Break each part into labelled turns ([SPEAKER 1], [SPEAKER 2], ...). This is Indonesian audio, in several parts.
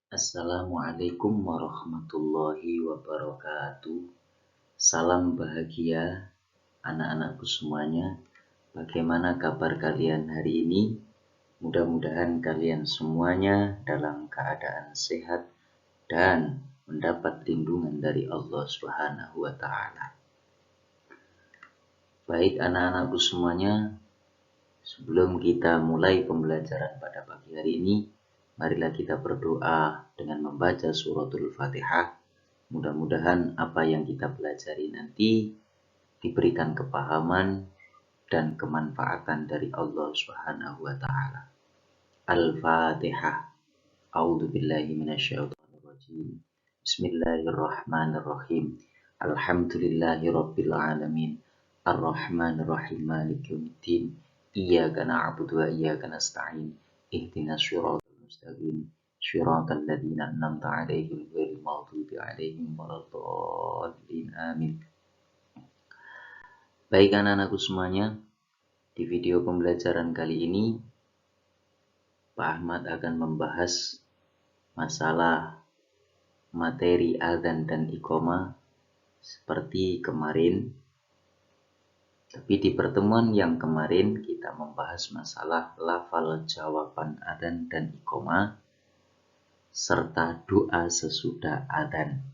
[SPEAKER 1] Assalamualaikum warahmatullahi wabarakatuh. Salam bahagia anak-anakku semuanya. Bagaimana kabar kalian hari ini? Mudah-mudahan kalian semuanya dalam keadaan sehat dan mendapat lindungan dari Allah Subhanahu wa taala. Baik anak-anakku semuanya, sebelum kita mulai pembelajaran pada pagi hari ini, marilah kita berdoa dengan membaca suratul Fatihah. Mudah-mudahan apa yang kita pelajari nanti diberikan kepahaman dan kemanfaatan dari Allah Subhanahu wa taala. Al-Fatihah. A'udzubillahi minasyaitonirrajim. Bismillahirrahmanirrahim. Alhamdulillahirabbil alamin. Arrahmanirrahim. Maliki yaumiddin. Iyyaka na'budu wa iyyaka nasta'in. Ihdinas shiratal mustaqim. Shiratal ladzina an'amta 'alaihim ghairil maghdubi 'alaihim waladdallin. Amin. Baik anak-anakku semuanya, di video pembelajaran kali ini Pak Ahmad akan membahas masalah materi adzan dan iqamah seperti kemarin. Tapi di pertemuan yang kemarin kita membahas masalah lafal jawaban adzan dan iqamah serta doa sesudah adzan.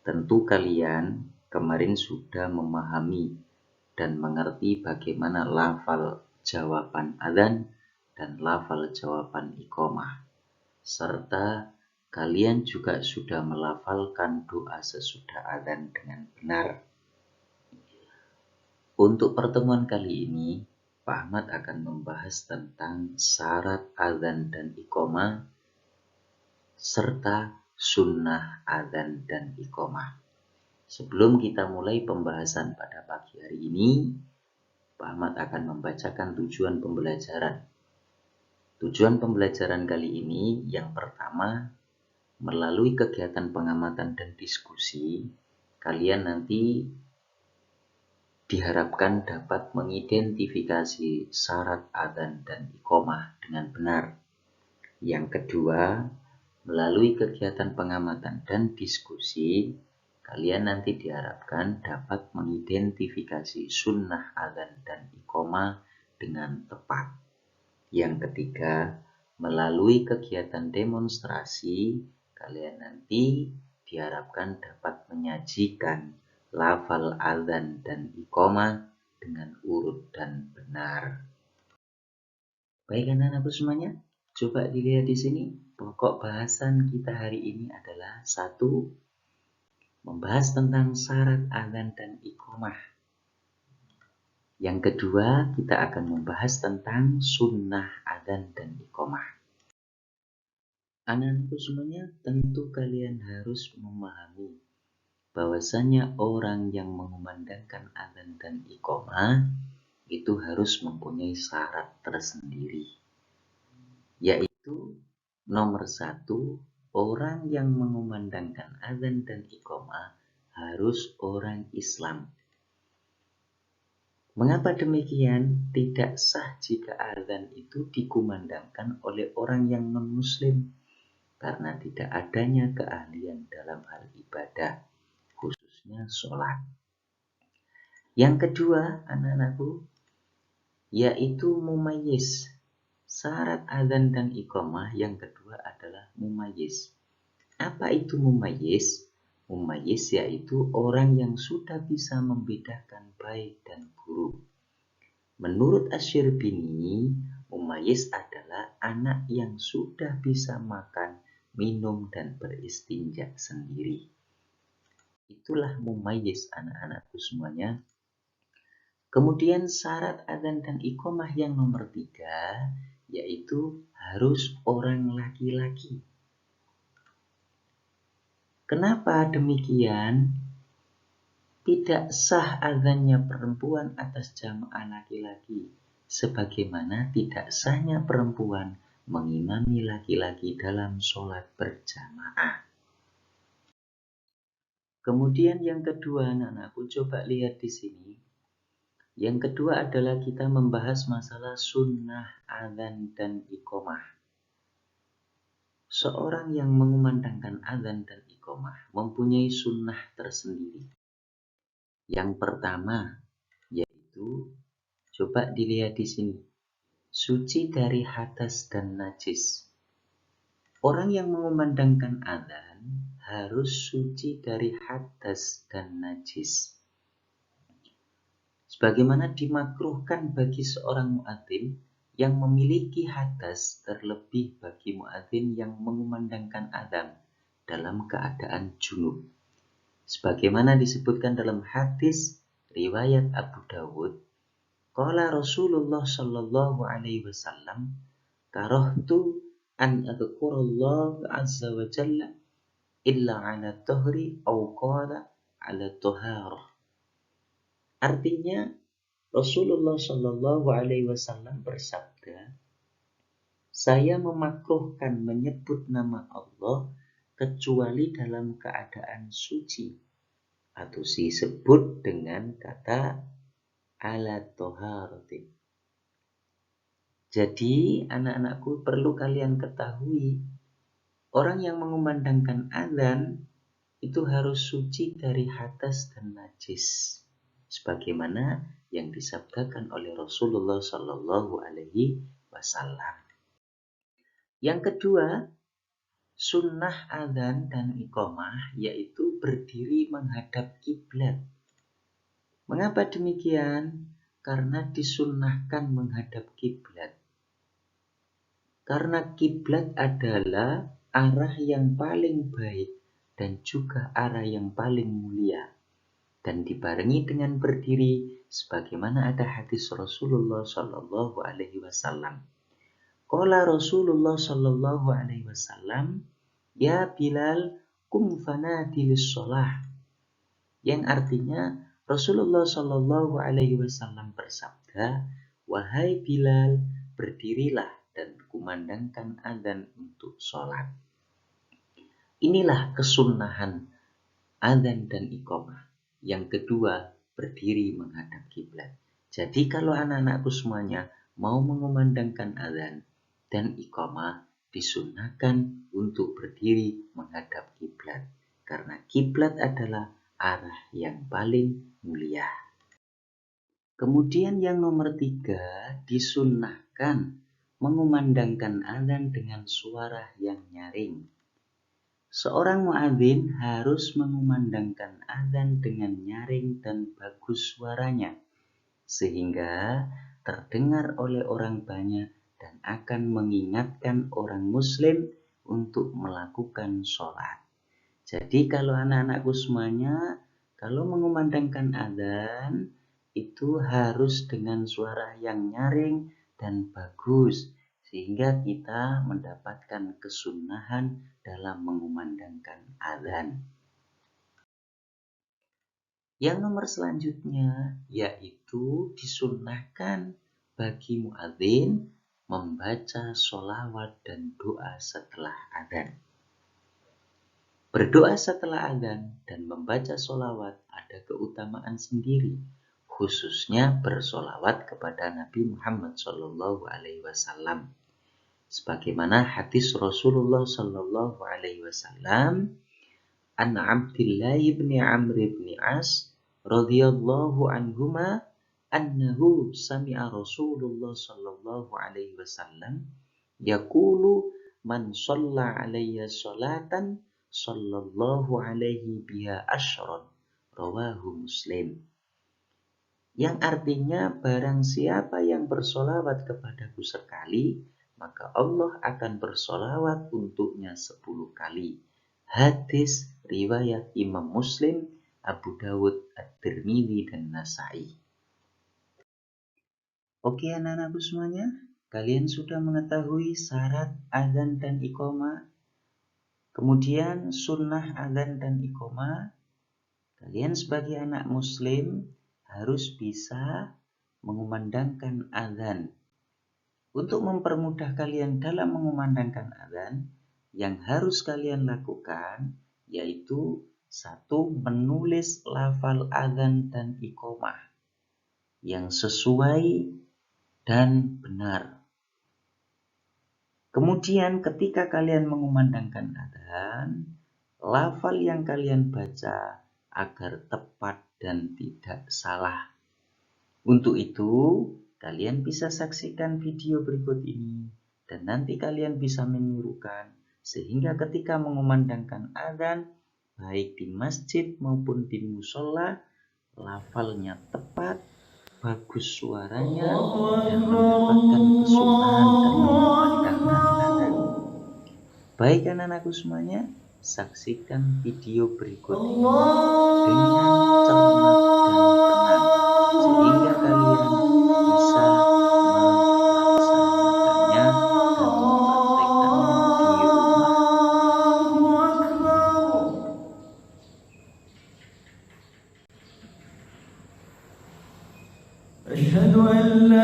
[SPEAKER 1] Tentu kalian kemarin sudah memahami dan mengerti bagaimana lafal jawaban adzan dan lafal jawaban iqamah. Serta kalian juga sudah melafalkan doa sesudah adzan dengan benar. Untuk pertemuan kali ini, Pak Ahmad akan membahas tentang syarat adzan dan iqamah serta sunnah adzan dan iqamah. Sebelum kita mulai pembahasan pada pagi hari ini, Pak Ahmad akan membacakan tujuan pembelajaran. Tujuan pembelajaran kali ini yang pertama, melalui kegiatan pengamatan dan diskusi, kalian nanti diharapkan dapat mengidentifikasi syarat adzan dan iqamah dengan benar. Yang kedua, melalui kegiatan pengamatan dan diskusi, kalian nanti diharapkan dapat mengidentifikasi sunnah adzan dan iqamah dengan tepat. Yang ketiga, melalui kegiatan demonstrasi, kalian nanti diharapkan dapat menyajikan lafal adzan dan iqamah dengan urut dan benar. Baik anak-anakku semuanya, coba dilihat di sini. Pokok bahasan kita hari ini adalah 1. Membahas tentang syarat adzan dan iqamah. Yang kedua, kita akan membahas tentang sunnah adzan dan iqamah. Anak-anakku semuanya, tentu kalian harus memahami bahwasanya orang yang mengumandangkan adzan dan iqamah itu harus mempunyai syarat tersendiri, yaitu nomor 1, orang yang mengumandangkan adzan dan iqamah harus orang Islam. Mengapa demikian? Tidak sah jika adzan itu dikumandangkan oleh orang yang non-muslim, karena tidak adanya keahlian dalam hal ibadah, khususnya sholat. Yang kedua, anak-anakku, yaitu mumayyiz. Syarat adzan dan iqamah yang kedua adalah mumayyiz. Apa itu mumayyiz? Mumayyiz yaitu orang yang sudah bisa membedakan baik dan buruk. Menurut Asy-Syirbini, mumayyiz adalah anak yang sudah bisa makan, minum, dan beristinja sendiri. Itulah mumayyiz anak-anakku semuanya. Kemudian syarat adzan dan iqamah yang nomor 3, yaitu harus orang laki-laki. Kenapa demikian? Tidak sah adzannya perempuan atas jamaah laki-laki, sebagaimana tidak sahnya perempuan mengimami laki-laki dalam sholat berjamaah. Kemudian yang kedua, anak-anakku, coba lihat di sini. Yang kedua adalah kita membahas masalah sunnah adzan dan iqamah. seorang yang mengumandangkan azan dan iqamah mempunyai sunnah tersendiri. Yang pertama yaitu, coba dilihat di sini, suci dari hadas dan najis. Orang yang mengumandangkan azan harus suci dari hadas dan najis. Sebagaimana dimakruhkan bagi seorang muadzin yang memiliki hadas, terlebih bagi muadzin yang mengumandangkan azan dalam keadaan junub. Sebagaimana disebutkan dalam hadis riwayat Abu Dawud, qala Rasulullah sallallahu alaihi wasallam, karahtu an adhkurallah azza wa jalla illa ala tuhri aw qala ala tuharah. Artinya, Rasulullah Shallallahu Alaihi Wasallam bersabda, saya memakruhkan menyebut nama Allah kecuali dalam keadaan suci, atau disebut dengan kata ala toharati. Jadi, anak-anakku, perlu kalian ketahui, orang yang mengumandangkan azan itu harus suci dari hadas dan najis, sebagaimana yang disabdakan oleh Rasulullah Shallallahu Alaihi Wasallam. Yang kedua, sunnah azan dan iqamah yaitu berdiri menghadap kiblat. Mengapa demikian? Karena disunnahkan menghadap kiblat. Karena kiblat adalah arah yang paling baik dan juga arah yang paling mulia. Dan dibarengi dengan berdiri sebagaimana ada hadis Rasulullah Shallallahu Alaihi Wasallam. Qala Rasulullah Shallallahu Alaihi Wasallam, ya Bilal, kum fanadilis sholah. Yang artinya Rasulullah Shallallahu Alaihi Wasallam bersabda, wahai Bilal, berdirilah dan kumandangkan azan untuk sholat. Inilah kesunnahan azan dan iqamah. Yang kedua, berdiri menghadap kiblat. Jadi kalau anak-anakku semuanya mau mengumandangkan azan dan iqamah, disunnahkan untuk berdiri menghadap kiblat. Karena kiblat adalah arah yang paling mulia. Kemudian yang nomor 3, disunnahkan mengumandangkan azan dengan suara yang nyaring. Seorang muadzin harus mengumandangkan azan dengan nyaring dan bagus suaranya, sehingga terdengar oleh orang banyak dan akan mengingatkan orang muslim untuk melakukan sholat. Jadi kalau anak-anakku semuanya, kalau mengumandangkan azan, itu harus dengan suara yang nyaring dan bagus, sehingga kita mendapatkan kesunahan dalam mengumandangkan azan. Yang nomor selanjutnya yaitu disunnahkan bagi muadzin membaca sholawat dan doa setelah azan. Berdoa setelah azan dan membaca sholawat ada keutamaan sendiri, khususnya bersolawat kepada Nabi Muhammad SAW. Sebagaimana hadis Rasulullah Sallallahu Alaihi Wasallam, an Abdillah bin Amr bin As radhiyallahu anhuma annahu sami'a Rasulullah Sallallahu Alaihi Wasallam yaqulu man shalla alayya salatan sallallahu alaihi biha asyran, rawahu Muslim. Yang artinya, barang siapa yang bersolawat kepadaku sekali, maka Allah akan bersolawat untuknya 10 kali. Hadis riwayat Imam Muslim, Abu Dawud, At-Tirmidzi, dan Nasai. Oke anak-anakku semuanya, kalian sudah mengetahui syarat azan dan iqamah, kemudian sunnah azan dan iqamah. Kalian sebagai anak muslim harus bisa mengumandangkan azan. Untuk mempermudah kalian dalam mengumandangkan azan, yang harus kalian lakukan yaitu 1. Menulis lafal azan dan iqamah yang sesuai dan benar. Kemudian ketika kalian mengumandangkan adzan, lafal yang kalian baca agar tepat dan tidak salah. Untuk itu, kalian bisa saksikan video berikut ini dan nanti kalian bisa menirukan sehingga ketika mengumandangkan adzan, baik di masjid maupun di musola, lafalnya tepat, bagus suaranya, dan mendapatkan kesunahan dan mengumandangkan adzan. Baik anak-anakku semuanya, saksikan video berikut ini dengan cermat dan tenang sehingga kalian bisa melaksanakannya dan mempraktekkannya di rumah.
[SPEAKER 2] Asyhadu an la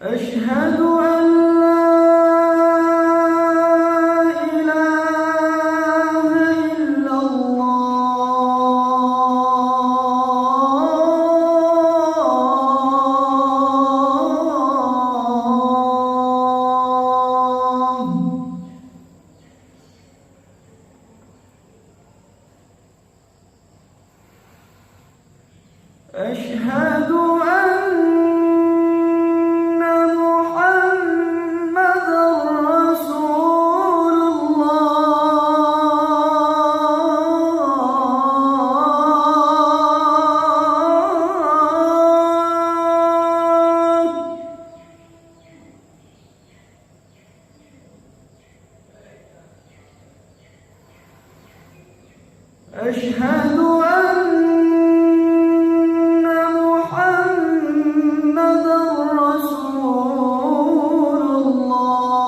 [SPEAKER 2] أشهد أن لا إله إلا الله أشهد أشهد أن محمدًا رسول الله.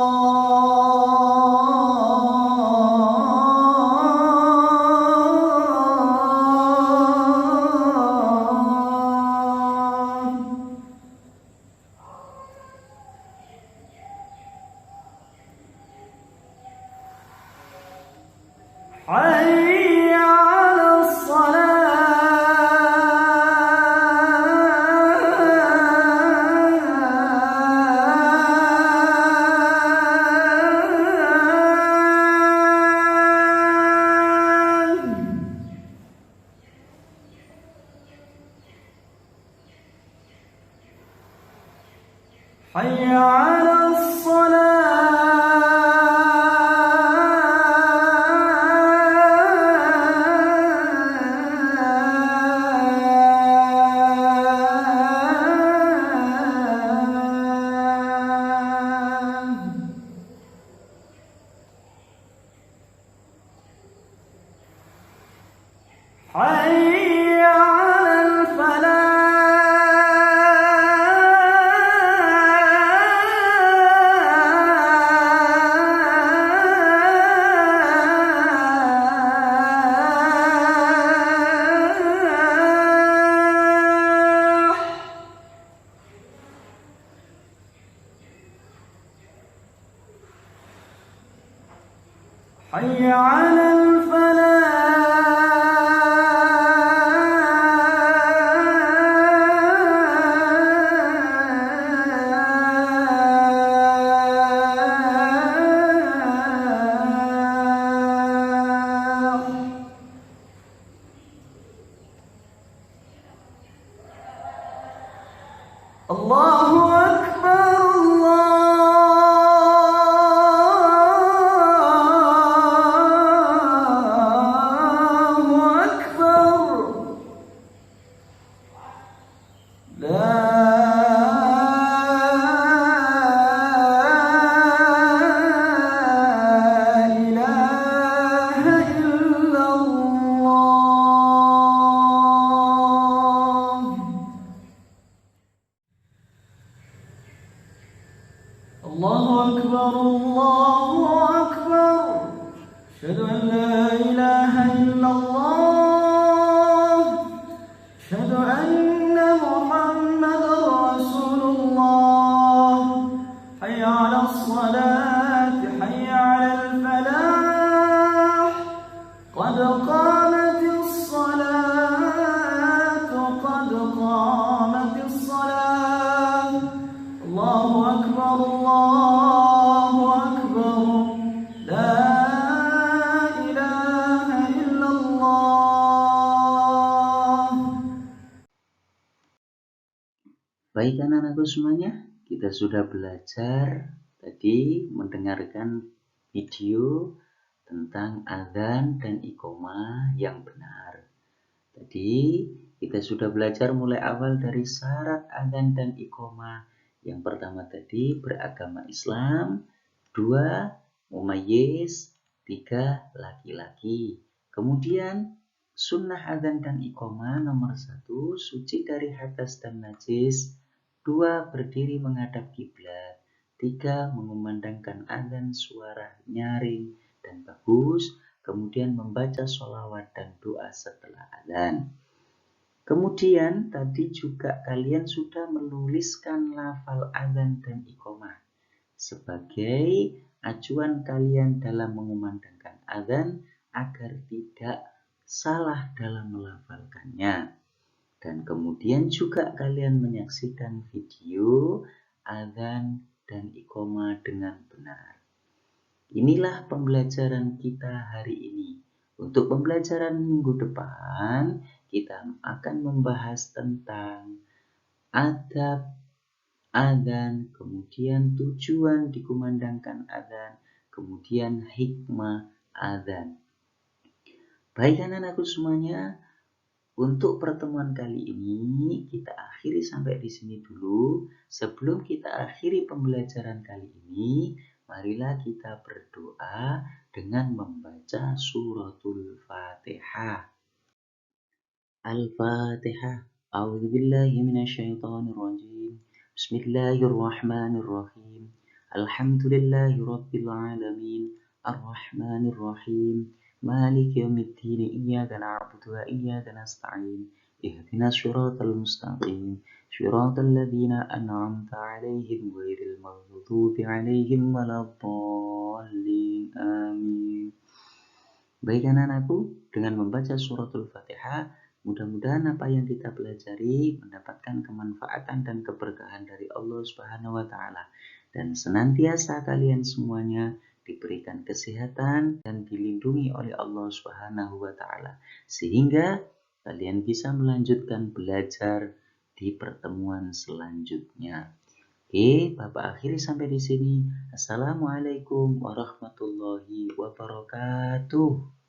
[SPEAKER 2] حي على الصلاة حي على حي على الفلاح حي على الفلاح. الله أكبر الله أكبر لا إله إلا الله. الله أكبر الله أكبر أشهد أن لا إله إلا الله أشهد أن محمدًا رسول حي على الصلاة حي على الفلاح قد قامت الصلاة قد قامت الصلاة الله أكبر الله أكبر لا إله إلا الله.
[SPEAKER 1] Baik anak-anakku semuanya, kita sudah belajar tadi mendengarkan video tentang adzan dan iqamah yang benar. Tadi kita sudah belajar mulai awal dari syarat adzan dan iqamah. Yang pertama tadi beragama Islam, 2 mumayyiz, 3 laki-laki. Kemudian sunnah adzan dan iqamah nomor 1 suci dari hadas dan najis, 2 berdiri menghadap kiblat, 3 mengumandangkan adzan suara nyaring dan bagus, kemudian membaca sholawat dan doa setelah adzan. Kemudian tadi juga kalian sudah menuliskan lafal adzan dan iqamah sebagai acuan kalian dalam mengumandangkan adzan agar tidak salah dalam melafalkannya. Dan kemudian juga kalian menyaksikan video adzan dan iqamah dengan benar. Inilah pembelajaran kita hari ini. Untuk pembelajaran minggu depan, kita akan membahas tentang adab adzan, kemudian tujuan dikumandangkan adzan, kemudian hikmah adzan. Baik anak-anakku semuanya, untuk pertemuan kali ini kita akhiri sampai di sini dulu. Sebelum kita akhiri pembelajaran kali ini, marilah kita berdoa dengan membaca suratul Fatihah. Al-Fatihah. A'udzubillahi minasyaitonirrajim. Bismillahirrahmanirrahim. Alhamdulillahi rabbil alamin. Ar-Rahmanir-Rahim. مالك يوم الدين إياك نعبد وإياك نستعين اهدنا الصراط المستقيم صراط الذين أنعمت عليهم غير المغضوب عليهم ولا الضالين آمين. Baik anak-anakku, dengan membaca suratul Fatihah, mudah-mudahan apa yang kita pelajari mendapatkan kemanfaatan dan keberkahan dari Allah Subhanahu wa taala, dan senantiasa kalian semuanya diberikan kesehatan dan dilindungi oleh Allah Subhanahu wa taala sehingga kalian bisa melanjutkan belajar di pertemuan selanjutnya. Oke, Bapak akhiri sampai di sini. Assalamualaikum warahmatullahi wabarakatuh.